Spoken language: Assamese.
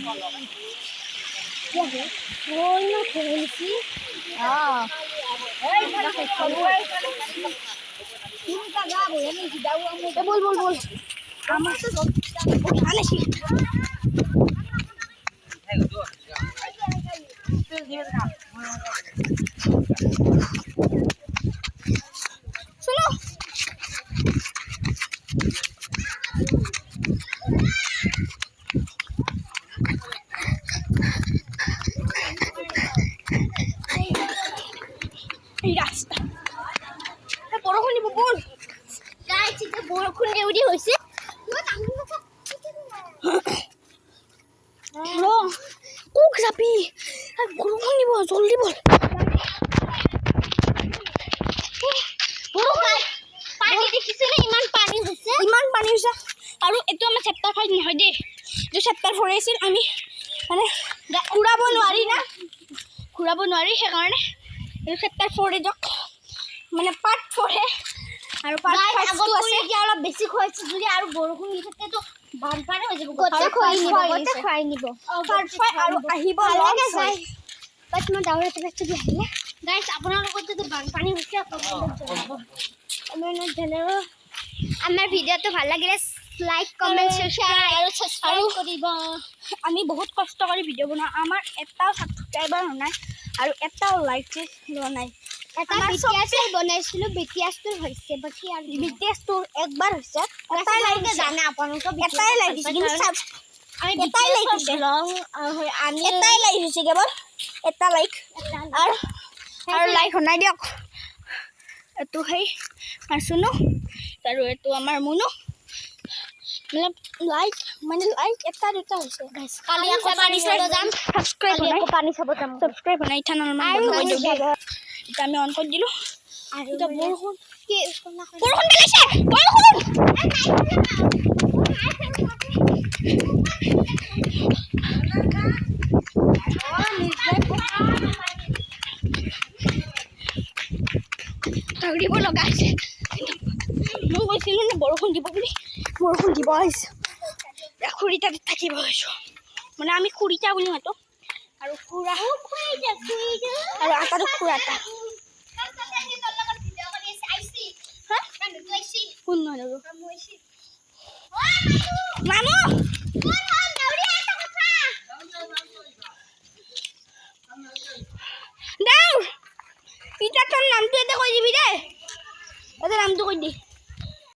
बोल सुनो বৰষুণ দিব বল বৰষুণ দেউৰি হৈছে কোক যাবি বৰষুণ দিব জলদি বল ইমান পানী হৈছে আৰু এইটো আমাৰ চেপ্টাৰ 5 নহয় দেই যে চেপ্টাৰ 4 আছিল আমি মানে ঘূৰাব নোৱাৰি সেইকাৰণে এইটো চেপ্টাৰ 4 যাক মানে পাৰ্ট 4 হে আৰু পাৰ্ট 5 টো আছে কি অলপ বেছি খোৱাইছে যদি আৰু বৰষুণ দি থাকে তো বানপানী হৈ যাব গোটে খুৱাই নিব পাৰ্ট 5 আৰু আহিব লাগে যাই বাট মই ডাউৰে পেলাইছো দি আহিলে গাইস আপোনালোকৰ যদি বানপানী হৈছে আমাৰ ভিডিঅ'টো ভাল লাগিলে লাইক কমেন্ট শেয়াৰ আৰু সাবস্ক্ৰাইব কৰিব আমি বহুত কষ্ট কৰি ভিডিঅ' বনাও আমাৰ এটাও সাবস্ক্ৰাইবাৰ নাই আৰু এটাও লাইক লোৱা নাই এটা বিটিএছ বনাইছিলো বিটিএছটো হৈছে বাকি আৰু বিটিএছটো একবাৰ হৈছে এটাই লাইক জানে আপোনালোক এটাই লাইক দিছে কিন্তু আমি এটাই লাইক দিছে আমি এটাই লাইক দিছে কেৱল এটা লাইক আৰু লাইক নাই দিয়ক এটো হেই মাসুনো আৰু এটো আমাৰ মুনো মানে লাইক এটা দুটা হৈছে গাইস কালি আকৌ পানী চাব যাম সাবস্ক্ৰাইব নাই থানাল মান এটা আমি অন কৰি দিলো আৰু এটা বৰষুণ পেলাইছে দৌৰিব লগা আছে মই কৈছিলো না বৰষুণ দিব বুলি বৰষুণ দিব আহিছে খুৰিটা থাকিব হৈছো মানে আমি খুৰিটা বুলি মাতো আৰু খুৰা আৰু আটাটো খুৰাটা কোন নহয় মামু দৌৰ ইটা তোৰ নামটো এটা কৈ দিবি দে এটা নামটো কৈ দি